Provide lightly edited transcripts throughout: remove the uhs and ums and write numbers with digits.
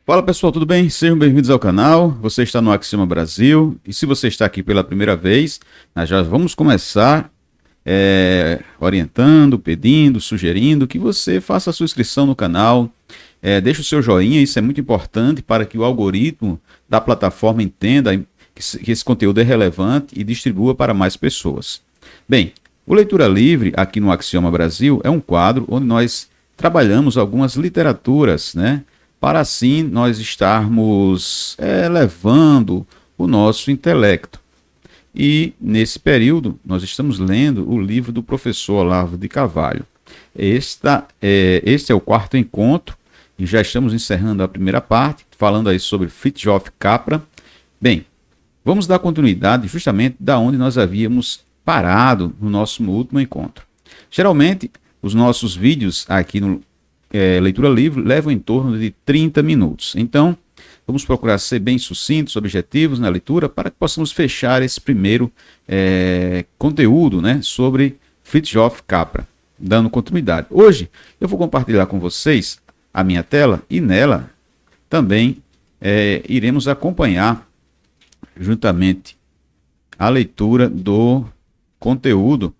Fala pessoal, tudo bem? Sejam bem-vindos ao canal. Você está no Axioma Brasil e se você está aqui pela primeira vez, nós já vamos começar orientando, pedindo, sugerindo que você faça a sua inscrição no canal, deixe o seu joinha, isso é muito importante para que o algoritmo da plataforma entenda que esse conteúdo é relevante e distribua para mais pessoas. Bem, o Leitura Livre aqui no Axioma Brasil é um quadro onde nós trabalhamos algumas literaturas, né? Para assim nós estarmos elevando o nosso intelecto. E nesse período nós estamos lendo o livro do professor Olavo de Carvalho. Este é o quarto encontro e já estamos encerrando a primeira parte, falando aí sobre Fritjof Capra. Bem, vamos dar continuidade justamente da onde nós havíamos parado no nosso último encontro. Geralmente, os nossos vídeos aqui no Leitura Livre levam em torno de 30 minutos. Então, vamos procurar ser bem sucintos, objetivos na leitura, para que possamos fechar esse primeiro conteúdo, né, sobre Fritjof Capra, dando continuidade. Hoje, eu vou compartilhar com vocês a minha tela e nela também iremos acompanhar juntamente a leitura do conteúdo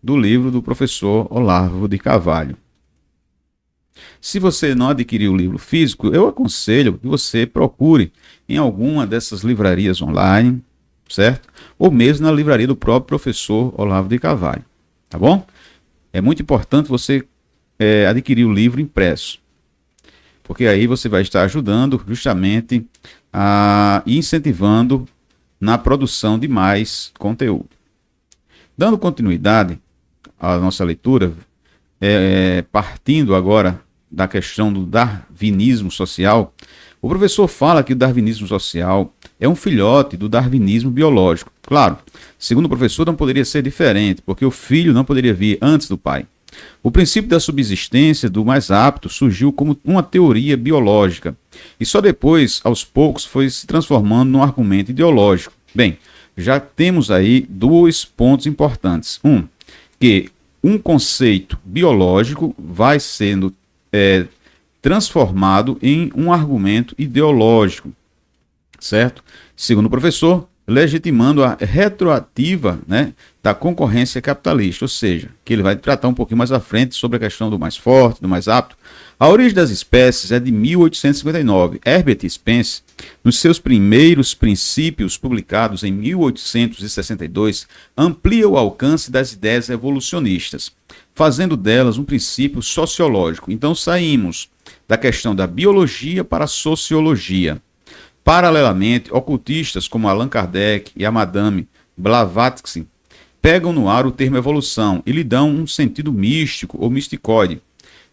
do livro do professor Olavo de Carvalho. Se você não adquiriu o livro físico, eu aconselho que você procure em alguma dessas livrarias online, certo? Ou mesmo na livraria do próprio professor Olavo de Carvalho, tá bom? É muito importante você adquirir o livro impresso, porque aí você vai estar ajudando justamente e incentivando na produção de mais conteúdo. Dando continuidade à nossa leitura, partindo agora da questão do darwinismo social, o professor fala que o darwinismo social é um filhote do darwinismo biológico. Claro, segundo o professor, não poderia ser diferente, porque o filho não poderia vir antes do pai. O princípio da subsistência do mais apto surgiu como uma teoria biológica, e só depois, aos poucos, foi se transformando num argumento ideológico. Bem, já temos aí dois pontos importantes. Que um conceito biológico vai sendo transformado em um argumento ideológico, certo? Segundo o professor, legitimando a retroativa, né, da concorrência capitalista, ou seja, que ele vai tratar um pouquinho mais à frente sobre a questão do mais forte, do mais apto. A origem das espécies é de 1859. Herbert Spencer, nos seus primeiros princípios, publicados em 1862, amplia o alcance das ideias evolucionistas, fazendo delas um princípio sociológico. Então saímos da questão da biologia para a sociologia. Paralelamente, ocultistas como Allan Kardec e a Madame Blavatsky pegam no ar o termo evolução e lhe dão um sentido místico ou misticoide.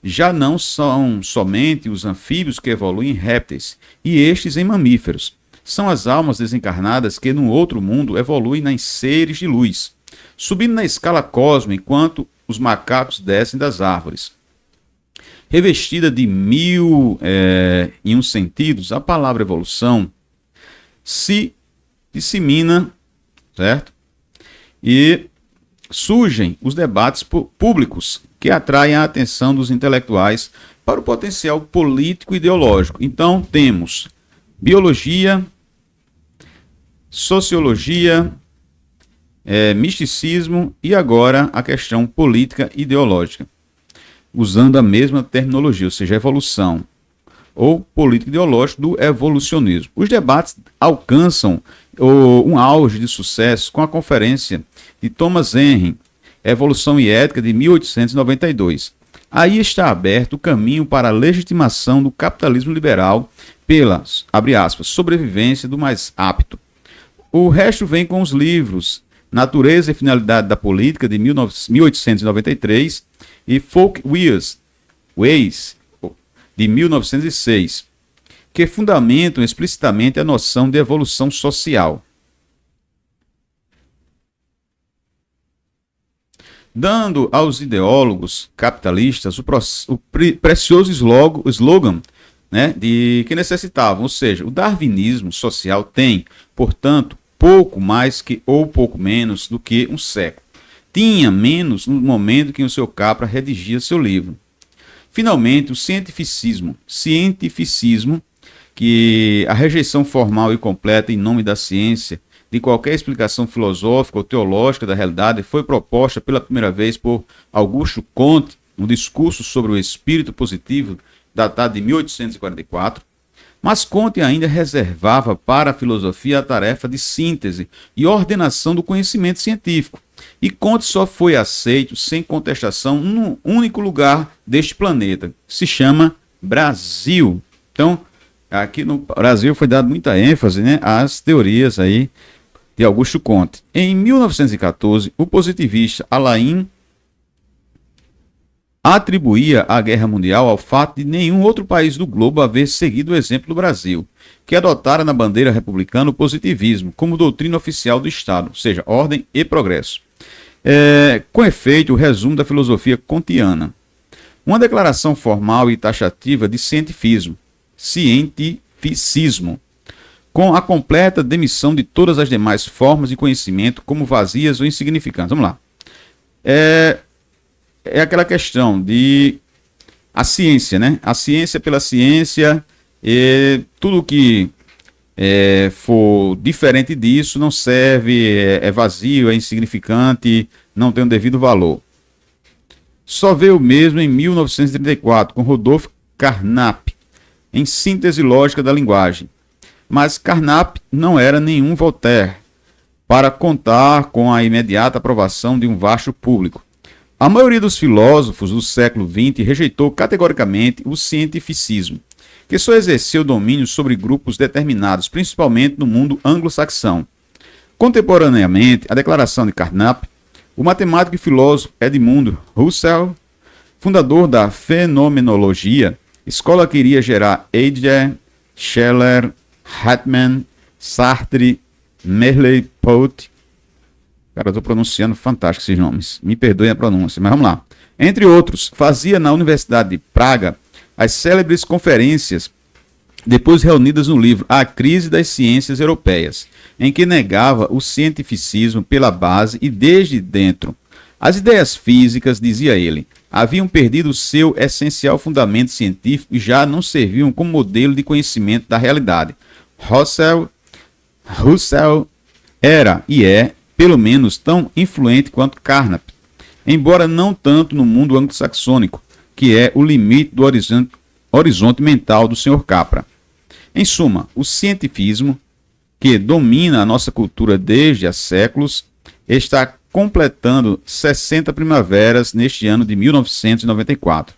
Já não são somente os anfíbios que evoluem em répteis, e estes em mamíferos. São as almas desencarnadas que, num outro mundo, evoluem em seres de luz, subindo na escala cósmica enquanto os macacos descem das árvores. Revestida de mil e um sentidos, a palavra evolução se dissemina, certo? E surgem os debates públicos que atraem a atenção dos intelectuais para o potencial político e ideológico. Então, temos biologia, sociologia, misticismo e agora a questão política e ideológica, usando a mesma terminologia, ou seja, evolução ou político ideológico do evolucionismo. Os debates alcançam um auge de sucesso com a conferência de Thomas Henry, Evolução e Ética, de 1892. Aí está aberto o caminho para a legitimação do capitalismo liberal pela, abre aspas, sobrevivência do mais apto. O resto vem com os livros Natureza e Finalidade da Política, de 1893, e Folk Ways, de 1906, que fundamentam explicitamente a noção de evolução social. Dando aos ideólogos capitalistas o precioso slogan, né, de que necessitavam, ou seja, o darwinismo social tem, portanto, pouco mais que ou pouco menos do que um século. Tinha menos no momento que o seu Capra redigia seu livro. Finalmente, o cientificismo que a rejeição formal e completa em nome da ciência de qualquer explicação filosófica ou teológica da realidade foi proposta pela primeira vez por Augusto Comte, um discurso sobre o espírito positivo, datado de 1844, mas Comte ainda reservava para a filosofia a tarefa de síntese e ordenação do conhecimento científico. E Comte só foi aceito sem contestação num único lugar deste planeta, que se chama Brasil. Então, aqui no Brasil foi dado muita ênfase, né, às teorias aí de Augusto Comte. Em 1914, o positivista Alain atribuía a Guerra Mundial ao fato de nenhum outro país do globo haver seguido o exemplo do Brasil, que adotara na bandeira republicana o positivismo como doutrina oficial do Estado, ou seja, ordem e progresso. Com efeito, o resumo da filosofia kantiana. Uma declaração formal e taxativa de cientificismo, com a completa demissão de todas as demais formas de conhecimento como vazias ou insignificantes. Vamos lá. É aquela questão de a ciência, né? A ciência pela ciência, tudo que for diferente disso não serve, é vazio, é insignificante, não tem o devido valor. Só veio mesmo em 1934, com Rudolf Carnap, em Síntese Lógica da Linguagem. Mas Carnap não era nenhum Voltaire, para contar com a imediata aprovação de um vasto público. A maioria dos filósofos do século XX rejeitou categoricamente o cientificismo, que só exerceu domínio sobre grupos determinados, principalmente no mundo anglo-saxão. Contemporaneamente, a declaração de Carnap, o matemático e filósofo Edmund Husserl, fundador da fenomenologia, escola que iria gerar Heidegger, Schiller, Hartmann, Sartre, Merleau-Ponty. Cara, eu estou pronunciando fantástico esses nomes. Me perdoem a pronúncia, mas vamos lá. Entre outros, fazia na Universidade de Praga as célebres conferências, depois reunidas no livro A Crise das Ciências Europeias, em que negava o cientificismo pela base e desde dentro. As ideias físicas, dizia ele, haviam perdido seu essencial fundamento científico e já não serviam como modelo de conhecimento da realidade. Husserl era e é, pelo menos, tão influente quanto Carnap, embora não tanto no mundo anglo-saxônico, que é o limite do horizonte mental do Sr. Capra. Em suma, o cientificismo, que domina a nossa cultura desde há séculos, está completando 60 primaveras neste ano de 1994.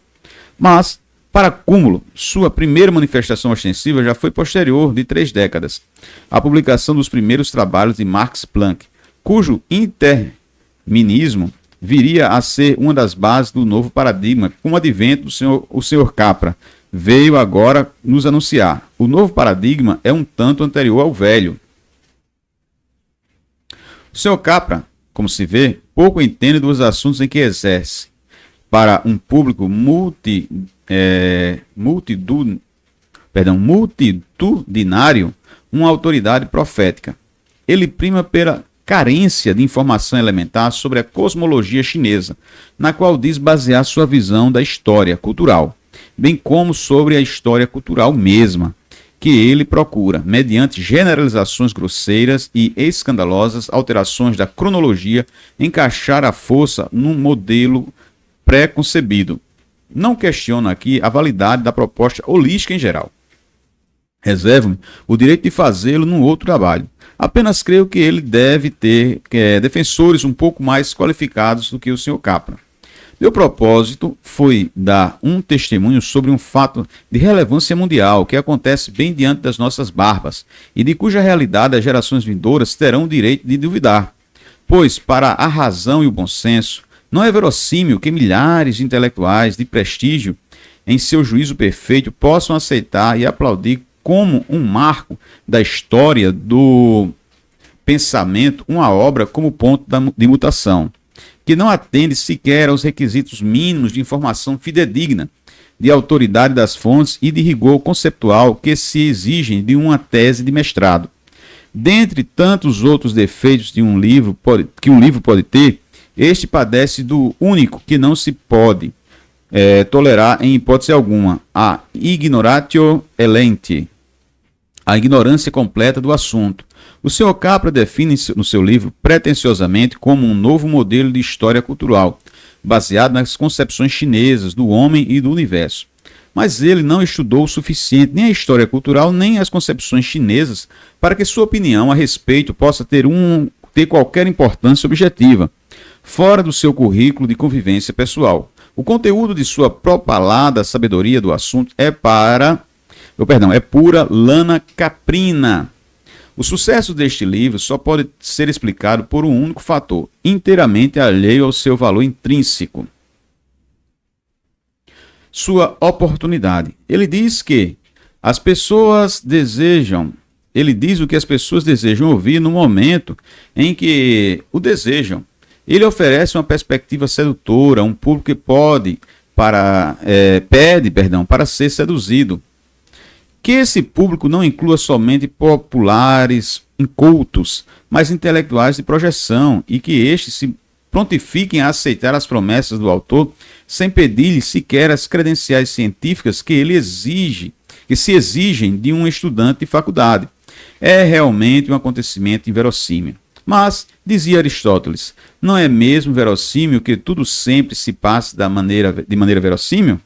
Mas, para cúmulo, sua primeira manifestação ostensiva já foi posterior de 3 décadas, a publicação dos primeiros trabalhos de Max Planck, cujo interminismo viria a ser uma das bases do novo paradigma, com o advento do Sr. Capra veio agora nos anunciar. O novo paradigma é um tanto anterior ao velho. O Sr. Capra, como se vê, pouco entende dos assuntos em que exerce. Para um público multitudinário, uma autoridade profética. Ele prima pela carência de informação elementar sobre a cosmologia chinesa, na qual diz basear sua visão da história cultural, bem como sobre a história cultural mesma, que ele procura, mediante generalizações grosseiras e escandalosas alterações da cronologia, encaixar à força num modelo pré-concebido. Não questiono aqui a validade da proposta holística em geral. Reservo-me o direito de fazê-lo num outro trabalho. Apenas creio que ele deve ter defensores um pouco mais qualificados do que o Sr. Capra. Meu propósito foi dar um testemunho sobre um fato de relevância mundial que acontece bem diante das nossas barbas e de cuja realidade as gerações vindouras terão o direito de duvidar. Pois, para a razão e o bom senso, não é verossímil que milhares de intelectuais de prestígio, em seu juízo perfeito, possam aceitar e aplaudir como um marco da história do pensamento uma obra como ponto de mutação, que não atende sequer aos requisitos mínimos de informação fidedigna, de autoridade das fontes e de rigor conceptual que se exigem de uma tese de mestrado. Dentre tantos outros defeitos que um livro pode ter, este padece do único que não se pode tolerar em hipótese alguma, a ignoratio elenchi, a ignorância completa do assunto. O Sr. Capra define no seu livro pretensiosamente como um novo modelo de história cultural, baseado nas concepções chinesas do homem e do universo. Mas ele não estudou o suficiente nem a história cultural nem as concepções chinesas para que sua opinião a respeito possa ter qualquer importância objetiva, fora do seu currículo de convivência pessoal. O conteúdo de sua propalada sabedoria do assunto é pura lana caprina. O sucesso deste livro só pode ser explicado por um único fator, inteiramente alheio ao seu valor intrínseco: sua oportunidade. Ele diz o que as pessoas desejam ouvir no momento em que o desejam. Ele oferece uma perspectiva sedutora, um público que pede para ser seduzido. Que esse público não inclua somente populares incultos, mas intelectuais de projeção, e que estes se prontifiquem a aceitar as promessas do autor sem pedir-lhe sequer as credenciais científicas que se exigem de um estudante de faculdade. É realmente um acontecimento inverossímil. Mas, dizia Aristóteles, não é mesmo verossímil que tudo sempre se passe de maneira verossímil?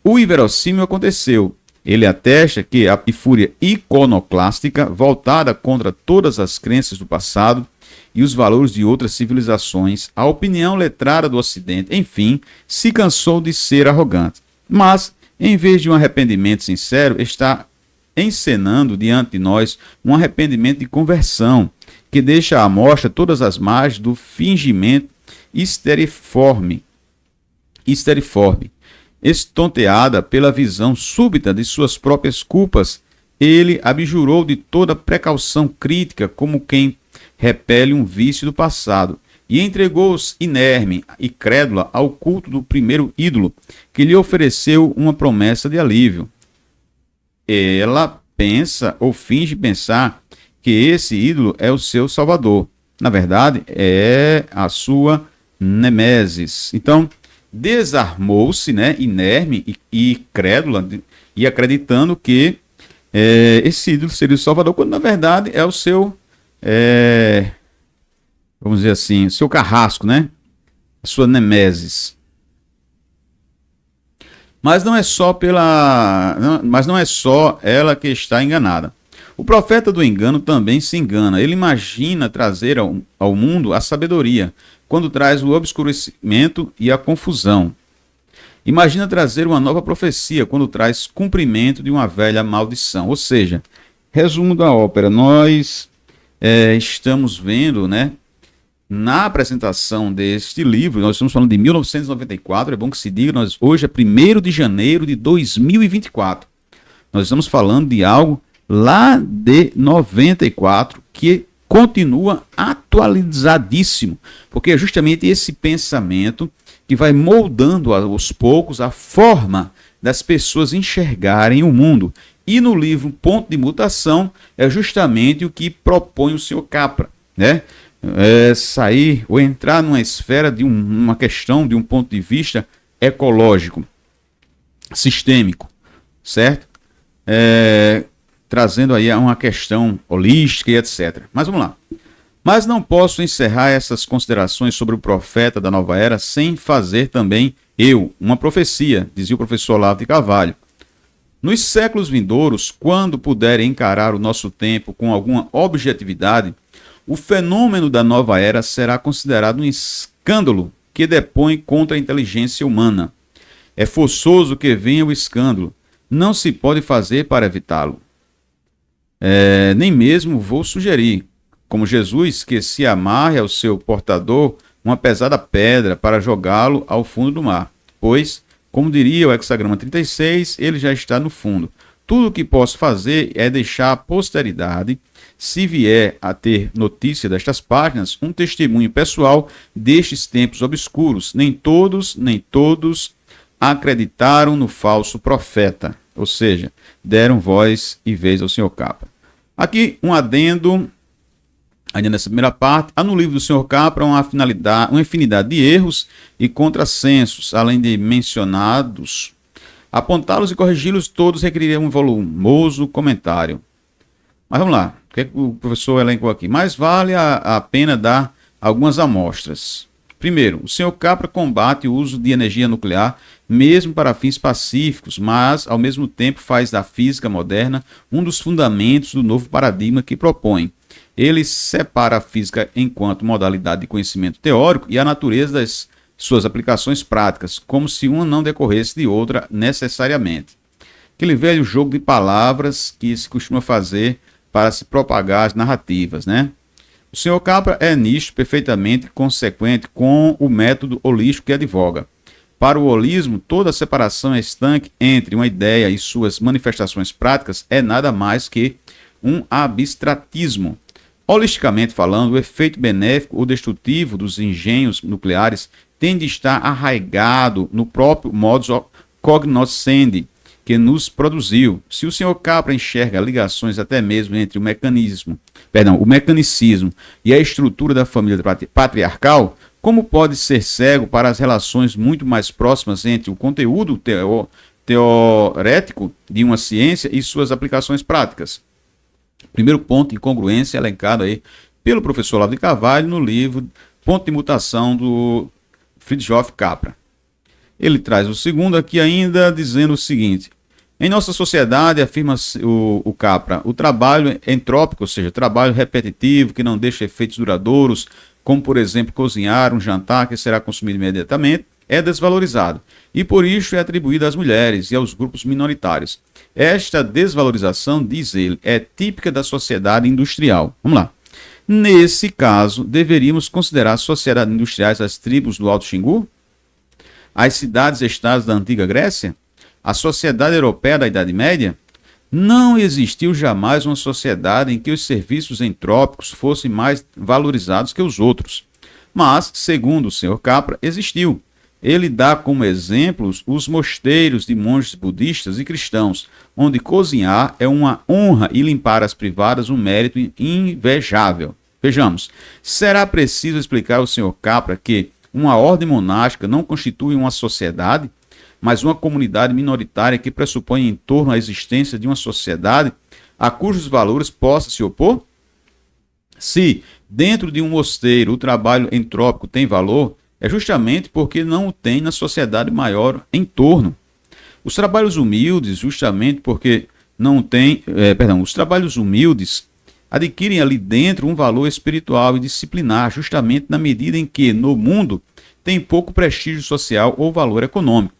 O inverossímil aconteceu. Ele atesta que a fúria iconoclástica, voltada contra todas as crenças do passado e os valores de outras civilizações, a opinião letrada do Ocidente, enfim, se cansou de ser arrogante. Mas, em vez de um arrependimento sincero, está encenando diante de nós um arrependimento de conversão, que deixa à mostra todas as margens do fingimento histeriforme. Estonteada pela visão súbita de suas próprias culpas, ele abjurou de toda precaução crítica como quem repele um vício do passado, e entregou-se inerme e crédula ao culto do primeiro ídolo, que lhe ofereceu uma promessa de alívio. Ela pensa ou finge pensar que esse ídolo é o seu salvador. Na verdade, é a sua nêmesis. Então, desarmou-se, inerme e crédula, e acreditando que esse ídolo seria o salvador, quando na verdade é o seu, vamos dizer assim, o seu carrasco, a sua nêmesis. Mas não é só ela que está enganada. O profeta do engano também se engana. Ele imagina trazer ao mundo a sabedoria, quando traz o obscurecimento e a confusão. Imagina trazer uma nova profecia, quando traz cumprimento de uma velha maldição. Ou seja, resumo da ópera, nós estamos vendo, na apresentação deste livro, nós estamos falando de 1994, é bom que se diga, hoje é 1º de janeiro de 2024. Nós estamos falando de algo lá de 94, que continua atualizadíssimo, porque é justamente esse pensamento que vai moldando aos poucos a forma das pessoas enxergarem o mundo. E no livro Ponto de Mutação é justamente o que propõe o Sr. Capra, sair ou entrar numa esfera de uma questão de um ponto de vista ecológico, sistêmico, certo? Trazendo aí uma questão holística e etc. Mas vamos lá. Mas não posso encerrar essas considerações sobre o profeta da nova era sem fazer também uma profecia, dizia o professor Olavo de Carvalho. Nos séculos vindouros, quando puderem encarar o nosso tempo com alguma objetividade, o fenômeno da nova era será considerado um escândalo que depõe contra a inteligência humana. É forçoso que venha o escândalo. Não se pode fazer para evitá-lo. Nem mesmo vou sugerir, como Jesus, que se amarre ao seu portador uma pesada pedra para jogá-lo ao fundo do mar, pois, como diria o hexagrama 36, ele já está no fundo. Tudo o que posso fazer é deixar à posteridade, se vier a ter notícia destas páginas, um testemunho pessoal destes tempos obscuros. Nem todos acreditaram no falso profeta, ou seja, deram voz e vez ao Sr. Capra. Aqui um adendo, ainda nessa primeira parte, há no livro do Sr. Capra uma infinidade de erros e contrassensos, além de mencionados. Apontá-los e corrigi-los todos requeriria um volumoso comentário. Mas vamos lá, o que é que o professor elencou aqui? Mais vale a pena dar algumas amostras. Primeiro, o senhor Capra combate o uso de energia nuclear, mesmo para fins pacíficos, mas, ao mesmo tempo, faz da física moderna um dos fundamentos do novo paradigma que propõe. Ele separa a física enquanto modalidade de conhecimento teórico e a natureza das suas aplicações práticas, como se uma não decorresse de outra necessariamente. Aquele velho jogo de palavras que se costuma fazer para se propagar as narrativas, né? O senhor Capra é nisto perfeitamente consequente com o método holístico que advoga. Para o holismo, toda separação estanque entre uma ideia e suas manifestações práticas é nada mais que um abstratismo. Holisticamente falando, o efeito benéfico ou destrutivo dos engenhos nucleares tem de estar arraigado no próprio modus cognoscendi que nos produziu. Se o senhor Capra enxerga ligações até mesmo entre o mecanicismo e a estrutura da família patriarcal, como pode ser cego para as relações muito mais próximas entre o conteúdo teorético de uma ciência e suas aplicações práticas? Primeiro ponto, incongruência, elencado aí pelo professor Olavo de Carvalho no livro Ponto de Mutação do Fritjof Capra. Ele traz o segundo aqui ainda, dizendo o seguinte: em nossa sociedade, afirma o Capra, o trabalho entrópico, ou seja, trabalho repetitivo que não deixa efeitos duradouros, como por exemplo cozinhar um jantar que será consumido imediatamente, é desvalorizado e por isso é atribuído às mulheres e aos grupos minoritários. Esta desvalorização, diz ele, é típica da sociedade industrial. Vamos lá. Nesse caso, deveríamos considerar as sociedades industriais as tribos do Alto Xingu? As cidades-estados da antiga Grécia? A sociedade europeia da Idade Média? Não existiu jamais uma sociedade em que os serviços entrópicos fossem mais valorizados que os outros. Mas, segundo o Sr. Capra, existiu. Ele dá como exemplos os mosteiros de monges budistas e cristãos, onde cozinhar é uma honra e limpar as privadas um mérito invejável. Vejamos, será preciso explicar ao Sr. Capra que uma ordem monástica não constitui uma sociedade, mas uma comunidade minoritária que pressupõe em torno à existência de uma sociedade a cujos valores possa se opor? Se, dentro de um mosteiro, o trabalho entrópico tem valor, é justamente porque não o tem na sociedade maior em torno. Os trabalhos humildes, justamente porque não tem, os trabalhos humildes adquirem ali dentro um valor espiritual e disciplinar, justamente na medida em que, no mundo, tem pouco prestígio social ou valor econômico.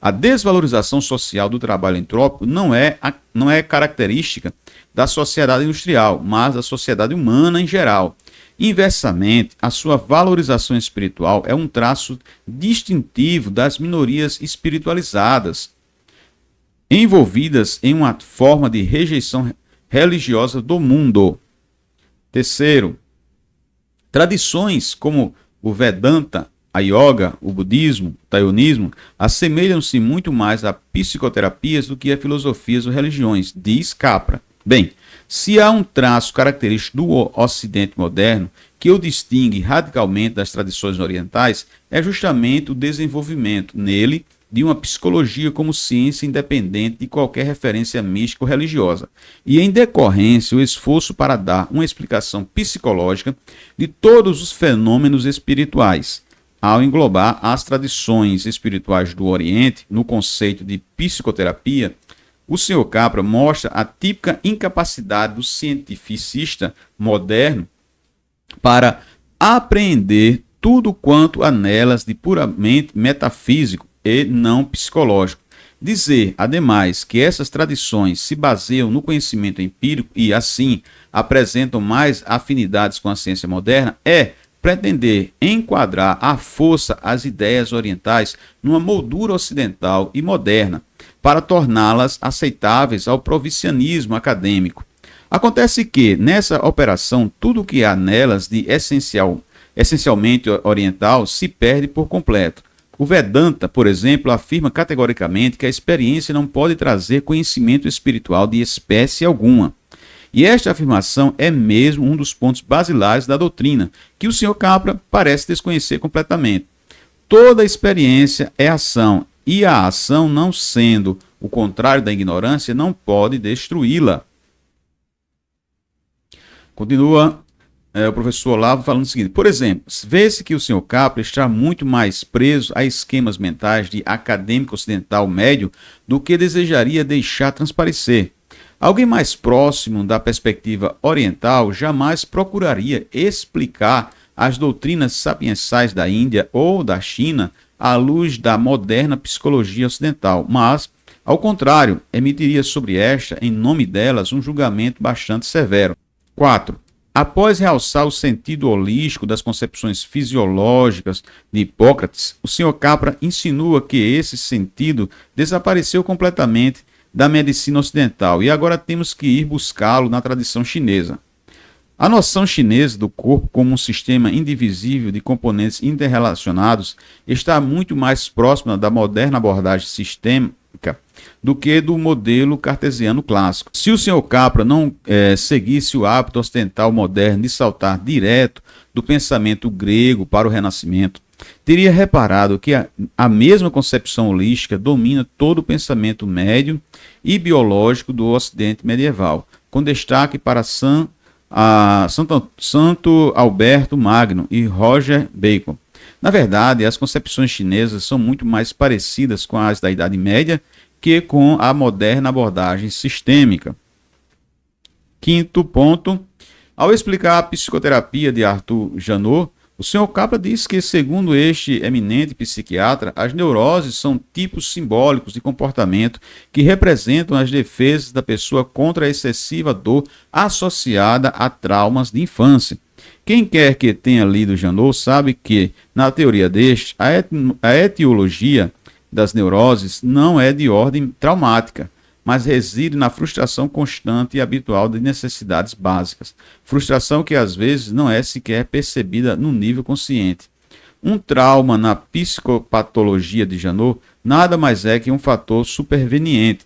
A desvalorização social do trabalho entrópico não é característica da sociedade industrial, mas da sociedade humana em geral. Inversamente, a sua valorização espiritual é um traço distintivo das minorias espiritualizadas, envolvidas em uma forma de rejeição religiosa do mundo. Terceiro, tradições como o Vedanta, a yoga, o budismo, o taoísmo, assemelham-se muito mais a psicoterapias do que a filosofias ou religiões, diz Capra. Bem, se há um traço característico do Ocidente moderno que o distingue radicalmente das tradições orientais, é justamente o desenvolvimento nele de uma psicologia como ciência independente de qualquer referência mística ou religiosa, e em decorrência o esforço para dar uma explicação psicológica de todos os fenômenos espirituais, ao englobar as tradições espirituais do Oriente no conceito de psicoterapia. O Sr. Capra mostra a típica incapacidade do cientificista moderno para apreender tudo quanto há nelas de puramente metafísico e não psicológico. Dizer, ademais, que essas tradições se baseiam no conhecimento empírico e, assim, apresentam mais afinidades com a ciência moderna é pretender enquadrar à força as ideias orientais numa moldura ocidental e moderna, para torná-las aceitáveis ao provincianismo acadêmico. Acontece que, nessa operação, tudo o que há nelas de essencialmente oriental se perde por completo. O Vedanta, por exemplo, afirma categoricamente que a experiência não pode trazer conhecimento espiritual de espécie alguma. E esta afirmação é mesmo um dos pontos basilares da doutrina, que o Sr. Capra parece desconhecer completamente. Toda experiência é ação, e a ação, não sendo o contrário da ignorância, não pode destruí-la. Continua o professor Olavo falando o seguinte: por exemplo, vê-se que o senhor Capra está muito mais preso a esquemas mentais de acadêmico ocidental médio do que desejaria deixar transparecer. Alguém mais próximo da perspectiva oriental jamais procuraria explicar as doutrinas sapiensais da Índia ou da China à luz da moderna psicologia ocidental, mas, ao contrário, emitiria sobre esta, em nome delas, um julgamento bastante severo. 4. Após realçar o sentido holístico das concepções fisiológicas de Hipócrates, o Sr. Capra insinua que esse sentido desapareceu completamente da medicina ocidental e agora temos que ir buscá-lo na tradição chinesa. A noção chinesa do corpo como um sistema indivisível de componentes interrelacionados está muito mais próxima da moderna abordagem sistêmica do que do modelo cartesiano clássico. Se o Sr. Capra não seguisse o hábito ocidental moderno de saltar direto do pensamento grego para o Renascimento, teria reparado que a mesma concepção holística domina todo o pensamento médio e biológico do Ocidente medieval, com destaque para Santo Alberto Magno e Roger Bacon. Na verdade, as concepções chinesas são muito mais parecidas com as da Idade Média que com a moderna abordagem sistêmica. Quinto ponto, ao explicar a psicoterapia de Arthur Janot, o Sr. Capra diz que, segundo este eminente psiquiatra, as neuroses são tipos simbólicos de comportamento que representam as defesas da pessoa contra a excessiva dor associada a traumas de infância. Quem quer que tenha lido Janot sabe que, na teoria deste, a etiologia das neuroses não é de ordem traumática, mas reside na frustração constante e habitual de necessidades básicas. Frustração que às vezes não é sequer percebida no nível consciente. Um trauma na psicopatologia de Janot nada mais é que um fator superveniente.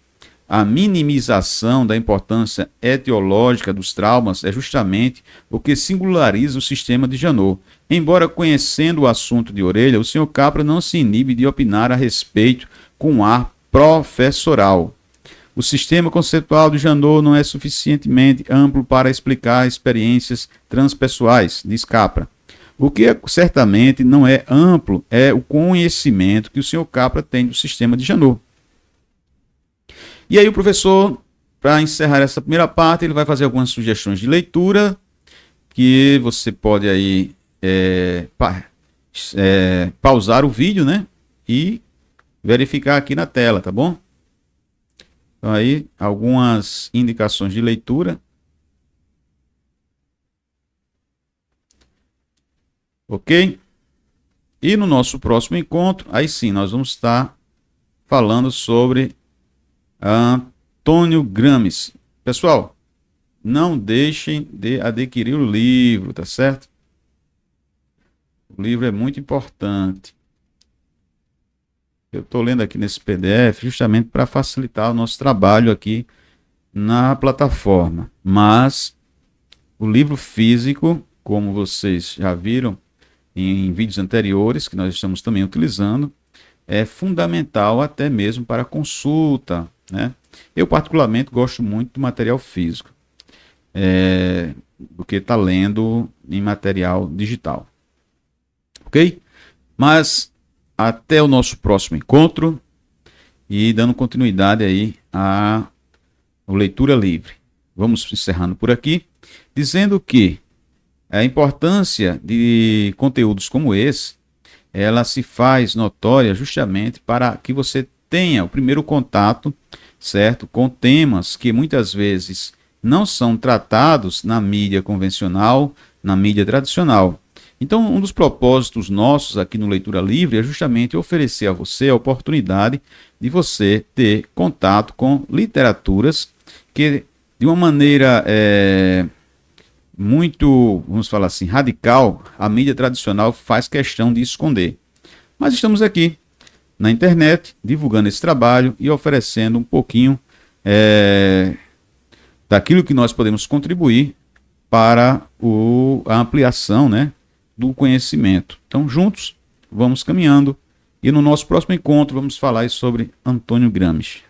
A minimização da importância etiológica dos traumas é justamente o que singulariza o sistema de Janot. Embora conhecendo o assunto de orelha, o Sr. Capra não se inibe de opinar a respeito com um ar professoral. O sistema conceitual de Janot não é suficientemente amplo para explicar experiências transpessoais, diz Capra. O que certamente não é amplo é o conhecimento que o Sr. Capra tem do sistema de Janot. E aí o professor, para encerrar essa primeira parte, ele vai fazer algumas sugestões de leitura que você pode aí pausar o vídeo, né? E verificar aqui na tela, tá bom? Então aí, algumas indicações de leitura. Ok? E no nosso próximo encontro, aí sim, nós vamos estar falando sobre Antônio Gramsci. Pessoal, não deixem de adquirir o livro, tá certo? O livro é muito importante. Eu estou lendo aqui nesse PDF justamente para facilitar o nosso trabalho aqui na plataforma. Mas o livro físico, como vocês já viram em vídeos anteriores, que nós estamos também utilizando, é fundamental até mesmo para consulta, né? Eu particularmente gosto muito do material físico, do que está lendo em material digital. Ok? Mas até o nosso próximo encontro e dando continuidade aí à leitura livre. Vamos encerrando por aqui, dizendo que a importância de conteúdos como esse, ela se faz notória justamente para que você tenha o primeiro contato, certo, com temas que muitas vezes não são tratados na mídia convencional, na mídia tradicional. Então, um dos propósitos nossos aqui no Leitura Livre é justamente oferecer a você a oportunidade de você ter contato com literaturas que, de uma maneira muito, vamos falar assim, radical, a mídia tradicional faz questão de esconder. Mas estamos aqui na internet, divulgando esse trabalho e oferecendo um pouquinho daquilo que nós podemos contribuir para a ampliação, né, do conhecimento. Então, juntos, vamos caminhando e no nosso próximo encontro vamos falar sobre Antônio Gramsci.